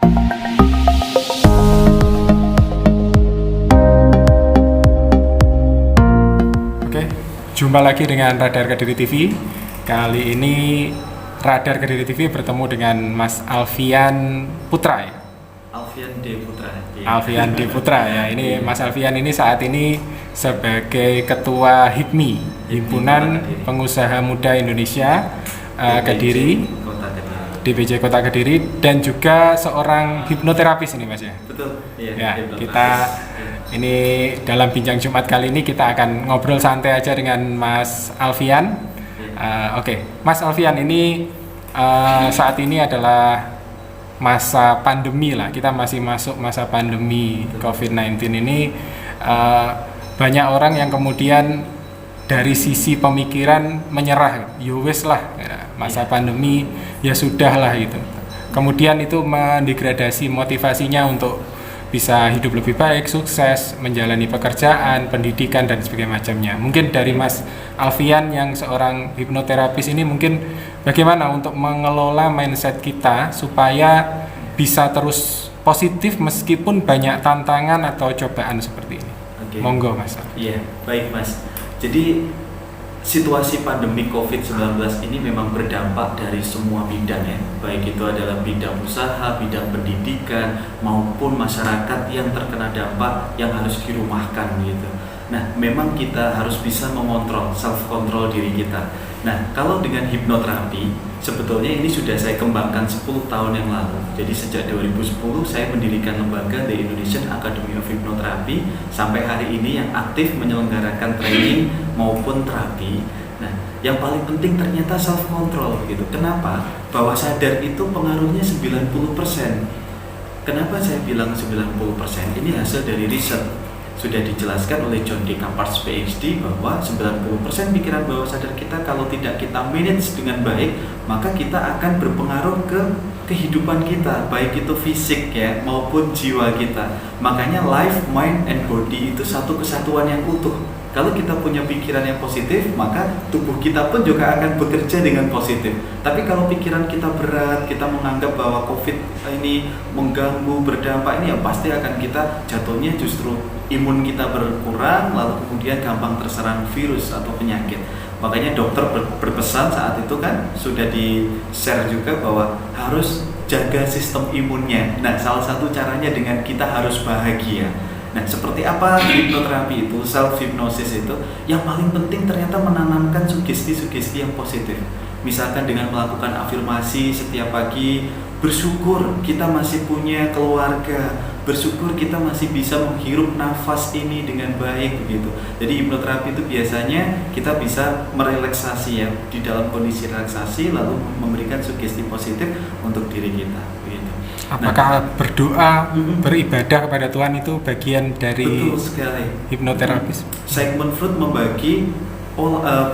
Oke, jumpa lagi dengan Radar Kediri TV. Kali ini Radar Kediri TV bertemu dengan Mas Alfian Putra ya? Alfian D. Putra. Ya. Alfian D. Putra ya. Ini Mas Alfian ini saat ini sebagai Ketua HIPMI, Himpunan Pengusaha Muda Indonesia Kediri, DPJ Kota Kediri, dan juga seorang hipnoterapis ini Mas ya. Betul. Iya. Ya, kita ini dalam bincang Jumat kali ini kita akan ngobrol santai aja dengan Mas Alfian. Oke, Mas Alfian ini saat ini adalah masa pandemi lah. Kita masih masuk masa pandemi COVID-19 ini. Banyak orang yang kemudian dari sisi pemikiran menyerah, ya wes lah, masa pandemi ya sudah lah itu. Kemudian itu mendegradasi motivasinya untuk bisa hidup lebih baik, sukses, menjalani pekerjaan, pendidikan, dan sebagainya macamnya. Mungkin dari Mas Alfian yang seorang hipnoterapis ini mungkin bagaimana untuk mengelola mindset kita supaya bisa terus positif meskipun banyak tantangan atau cobaan seperti ini. Oke. Monggo Mas. Iya, baik Mas. Jadi situasi pandemi COVID-19 ini memang berdampak dari semua bidang ya, baik itu adalah bidang usaha, bidang pendidikan, maupun masyarakat yang terkena dampak yang harus dirumahkan gitu. Nah, memang kita harus bisa mengontrol, self-control diri kita. Nah, kalau dengan hipnoterapi, sebetulnya ini sudah saya kembangkan 10 tahun yang lalu. Jadi sejak 2010 saya mendirikan lembaga The Indonesian Academy of Hypnotherapy sampai hari ini yang aktif menyelenggarakan training maupun terapi. Nah, yang paling penting ternyata self-control gitu. Kenapa? Bawah sadar itu pengaruhnya 90%. Kenapa saya bilang 90%? Ini hasil dari riset. Sudah dijelaskan oleh John D. Kampars PhD bahwa 90% pikiran bawah sadar kita kalau tidak kita manage dengan baik, maka kita akan berpengaruh ke kehidupan kita, baik itu fisik ya maupun jiwa kita. Makanya life, mind, and body itu satu kesatuan yang utuh. Kalau kita punya pikiran yang positif, maka tubuh kita pun juga akan bekerja dengan positif. Tapi kalau pikiran kita berat, kita menganggap bahwa COVID ini mengganggu, berdampak, ini ya pasti akan kita jatuhnya justru imun kita berkurang, lalu kemudian gampang terserang virus atau penyakit. Makanya dokter berpesan saat itu kan sudah di-share juga bahwa harus jaga sistem imunnya. Nah, salah satu caranya dengan kita harus bahagia. Nah, seperti apa hipnoterapi itu, self-hypnosis itu? Yang paling penting ternyata menanamkan sugesti-sugesti yang positif. Misalkan dengan melakukan afirmasi setiap pagi, bersyukur kita masih punya keluarga, bersyukur kita masih bisa menghirup nafas ini dengan baik begitu. Jadi hipnoterapi itu biasanya kita bisa merelaksasi ya, di dalam kondisi relaksasi lalu memberikan sugesti positif untuk diri kita begitu. Apakah berdoa, beribadah kepada Tuhan itu bagian dari hipnoterapis? Sigmund Freud membagi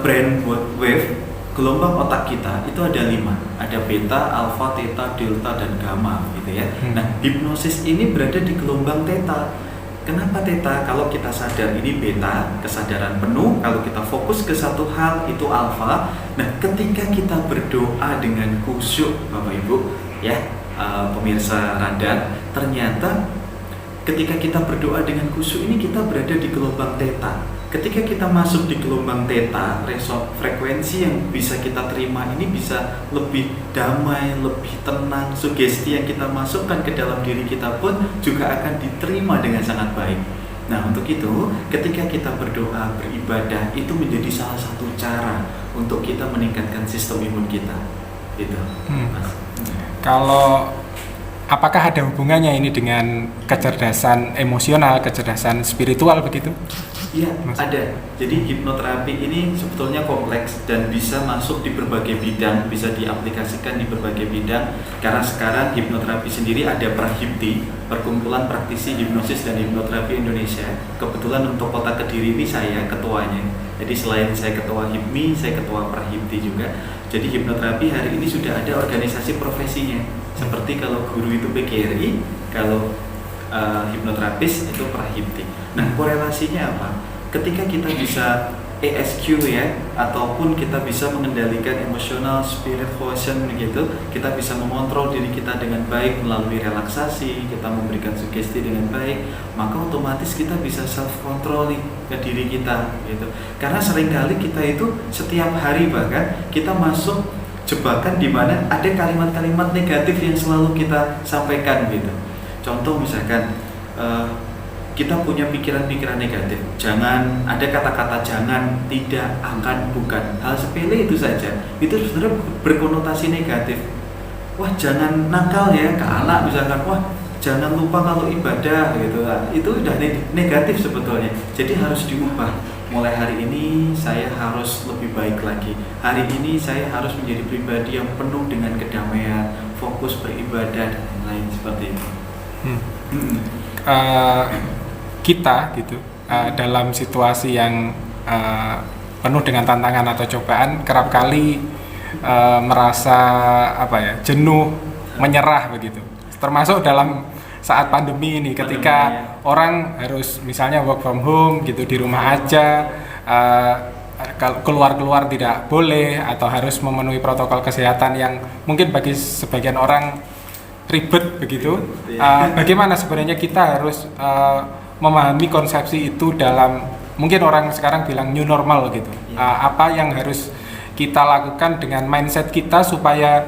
brain wave, gelombang otak kita itu ada 5, ada beta, alfa, theta, delta, dan gamma gitu ya. Nah, hipnosis ini berada di gelombang theta. Kenapa theta? Kalau kita sadar ini beta, kesadaran penuh. Kalau kita fokus ke satu hal itu alfa. Nah, ketika kita berdoa dengan khusyuk, Bapak Ibu ya, pemirsa Radar, ternyata ketika kita berdoa dengan khusyuk ini kita berada di gelombang theta. Ketika kita masuk di gelombang theta, frekuensi yang bisa kita terima ini bisa lebih damai, lebih tenang. Sugesti yang kita masukkan ke dalam diri kita pun juga akan diterima dengan sangat baik. Nah, untuk itu ketika kita berdoa, beribadah, itu menjadi salah satu cara untuk kita meningkatkan sistem imun kita gitu. Kalau apakah ada hubungannya ini dengan kecerdasan emosional, kecerdasan spiritual begitu? Iya, ada. Jadi hipnoterapi ini sebetulnya kompleks dan bisa masuk di berbagai bidang, bisa diaplikasikan di berbagai bidang. Karena sekarang hipnoterapi sendiri ada Prahipti, Perkumpulan Praktisi Hipnosis dan Hipnoterapi Indonesia. Kebetulan untuk Kota Kediri ini saya ketuanya. Jadi selain saya ketua HIPMI, saya ketua Prahipti juga. Jadi hipnoterapi hari ini sudah ada organisasi profesinya. Seperti kalau guru itu PGRI, kalau hipnoterapis itu Prahipti. Nah, korelasinya apa? Ketika kita bisa ESQ ya, ataupun kita bisa mengendalikan emotional spirit quotient begitu. Kita bisa mengontrol diri kita dengan baik melalui relaksasi, kita memberikan sugesti dengan baik, maka otomatis kita bisa self control nih ke diri kita gitu. Karena seringkali kita itu setiap hari bahkan kita masuk jebakan di mana ada kalimat-kalimat negatif yang selalu kita sampaikan gitu. Contoh misalkan kita punya pikiran-pikiran negatif, jangan, ada kata-kata jangan, tidak, akan, bukan, hal sepele itu saja, itu sebenarnya berkonotasi negatif. Wah jangan nakal ya ke anak misalkan, wah jangan lupa kalau ibadah gitu, itu udah negatif sebetulnya. Jadi harus diubah. Mulai hari ini saya harus lebih baik lagi. Hari ini saya harus menjadi pribadi yang penuh dengan kedamaian, fokus beribadah dan lain-lain seperti itu. Kita gitu dalam situasi yang penuh dengan tantangan atau cobaan kerap kali merasa jenuh, menyerah begitu. Termasuk dalam saat pandemi ini ketika orang harus misalnya work from home gitu, di rumah aja, keluar tidak boleh atau harus memenuhi protokol kesehatan yang mungkin bagi sebagian orang ribet begitu. Bagaimana sebenarnya kita harus memahami konsepsi itu dalam, mungkin orang sekarang bilang new normal gitu. Apa yang harus kita lakukan dengan mindset kita supaya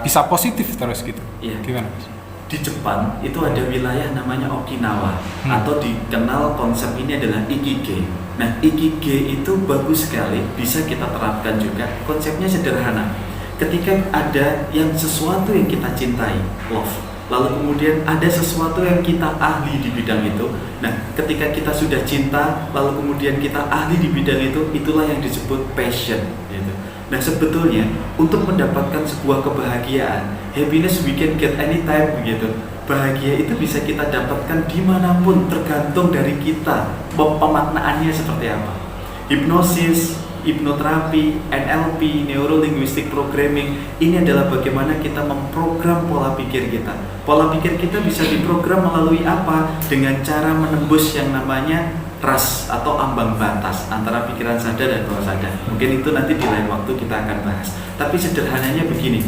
bisa positif terus gitu. Gimana Mas? Di Jepang itu ada wilayah namanya Okinawa, atau dikenal konsep ini adalah Ikigai. Nah, Ikigai itu bagus sekali, bisa kita terapkan juga. Konsepnya sederhana. Ketika ada yang sesuatu yang kita cintai, love, lalu kemudian ada sesuatu yang kita ahli di bidang itu. Nah, ketika kita sudah cinta, lalu kemudian kita ahli di bidang itu, itulah yang disebut passion gitu. Nah, sebetulnya untuk mendapatkan sebuah kebahagiaan, happiness we can get anytime begitu. Bahagia itu bisa kita dapatkan dimanapun, tergantung dari kita pemaknaannya seperti apa. Hipnosis, hipnoterapi, NLP, Neuro Linguistic Programming, ini adalah bagaimana kita memprogram pola pikir kita. Pola pikir kita bisa diprogram melalui apa? Dengan cara menembus yang namanya ras atau ambang batas antara pikiran sadar dan bawah sadar. Mungkin itu nanti di lain waktu kita akan bahas. Tapi sederhananya begini,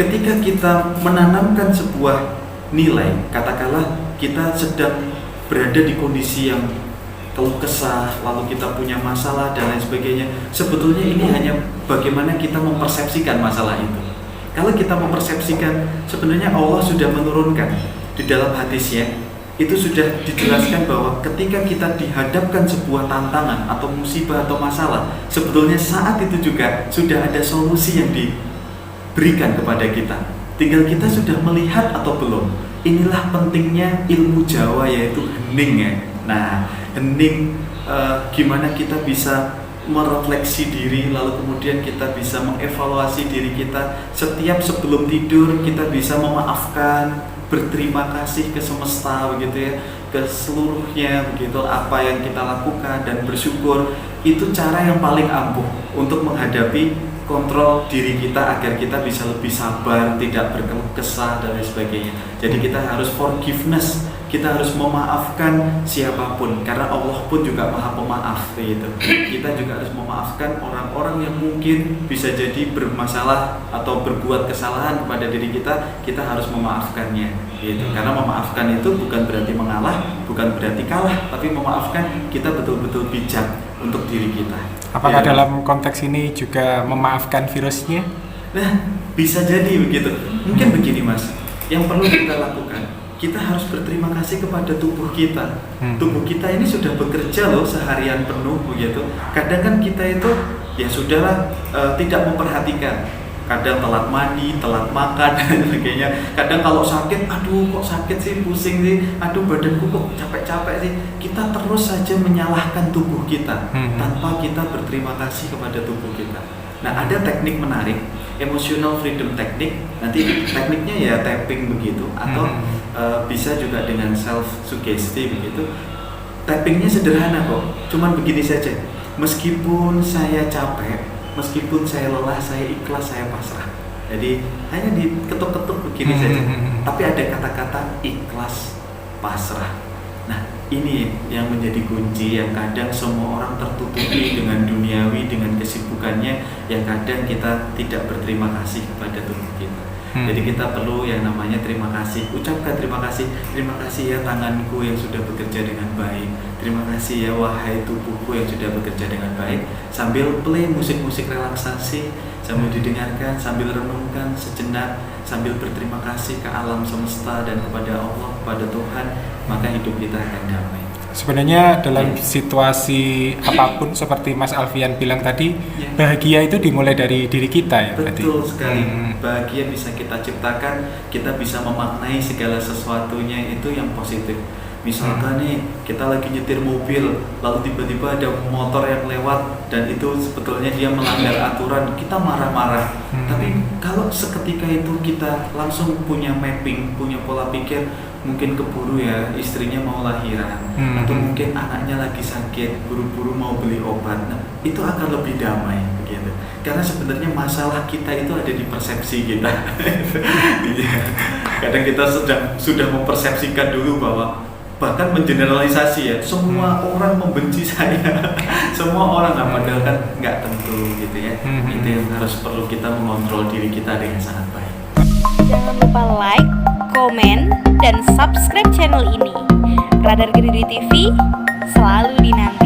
ketika kita menanamkan sebuah nilai, katakanlah kita sedang berada di kondisi yang keluh kesah, lalu kita punya masalah dan lain sebagainya. Sebetulnya ini hanya bagaimana kita mempersepsikan masalah itu. Kalau kita mempersepsikan, sebenarnya Allah sudah menurunkan di dalam hadisnya, itu sudah dijelaskan bahwa ketika kita dihadapkan sebuah tantangan atau musibah atau masalah, sebetulnya saat itu juga sudah ada solusi yang diberikan kepada kita. Tinggal kita sudah melihat atau belum. Inilah pentingnya ilmu Jawa, yaitu hening ya. Nah, hening, gimana kita bisa merefleksi diri, lalu kemudian kita bisa mengevaluasi diri kita. Setiap sebelum tidur kita bisa memaafkan, berterima kasih ke semesta begitu ya, ke seluruhnya begitu, apa yang kita lakukan dan bersyukur. Itu cara yang paling ampuh untuk menghadapi kontrol diri kita agar kita bisa lebih sabar, tidak berkeluh kesah dan lain sebagainya. Jadi kita harus forgiveness, kita harus memaafkan siapapun, karena Allah pun juga Maha Pemaaf gitu. Kita juga harus memaafkan orang-orang yang mungkin bisa jadi bermasalah atau berbuat kesalahan kepada diri kita, kita harus memaafkannya gitu. Karena memaafkan itu bukan berarti mengalah, bukan berarti kalah, tapi memaafkan kita betul-betul bijak untuk diri kita. Apakah dalam konteks ini juga memaafkan virusnya? Nah, bisa jadi begitu. Mungkin begini Mas, yang perlu kita lakukan, kita harus berterima kasih kepada tubuh kita. Tubuh kita ini sudah bekerja loh seharian penuh begitu. Kadang kan kita itu ya sudahlah tidak memperhatikan. Kadang telat mandi, telat makan dan sebagainya. Kadang kalau sakit, aduh kok sakit sih, pusing sih, aduh badanku kok capek-capek sih. Kita terus saja menyalahkan tubuh kita tanpa kita berterima kasih kepada tubuh kita. Nah, ada teknik menarik, emotional freedom technique. Nanti tekniknya ya tapping begitu, atau bisa juga dengan self suggestion begitu. Tappingnya sederhana kok, cuman begini saja. Meskipun saya capek, meskipun saya lelah, saya ikhlas, saya pasrah. Jadi hanya diketuk-ketuk begini saja. Tapi ada kata-kata ikhlas, pasrah. Nah, ini yang menjadi kunci yang kadang semua orang tertutupi dengan duniawi, dengan kesibukannya, yang kadang kita tidak berterima kasih kepada tubuh kita. Jadi kita perlu yang namanya terima kasih. Ucapkan terima kasih ya tanganku yang sudah bekerja dengan baik. Terima kasih ya wahai tubuhku yang sudah bekerja dengan baik. Sambil play musik-musik relaksasi, sambil didengarkan, sambil renungkan sejenak, sambil berterima kasih ke alam semesta dan kepada Allah, kepada Tuhan, maka hidup kita akan damai. Sebenarnya dalam situasi apapun seperti Mas Alfian bilang tadi, bahagia itu dimulai dari diri kita ya. Betul sekali. Bahagia bisa kita ciptakan, kita bisa memaknai segala sesuatunya itu yang positif. Misalkan nih kita lagi nyetir mobil, lalu tiba-tiba ada motor yang lewat dan itu sebetulnya dia melanggar aturan, kita marah-marah. Tapi kalau seketika itu kita langsung punya mapping, punya pola pikir, mungkin keburu ya istrinya mau lahiran, atau mungkin anaknya lagi sakit, buru-buru mau beli obat, nah, itu akan lebih damai begitu. Karena sebenarnya masalah kita itu ada di persepsi kita. Kadang kita sudah mempersepsikan dulu bahwa bahkan mengeneralisasi ya, semua orang membenci saya, semua orang, padahal kan nggak tentu gitu ya. Itu yang harus perlu kita mengontrol diri kita dengan sangat baik. Jangan lupa like, komen, dan subscribe channel ini. Radar Kediri TV selalu dinanti.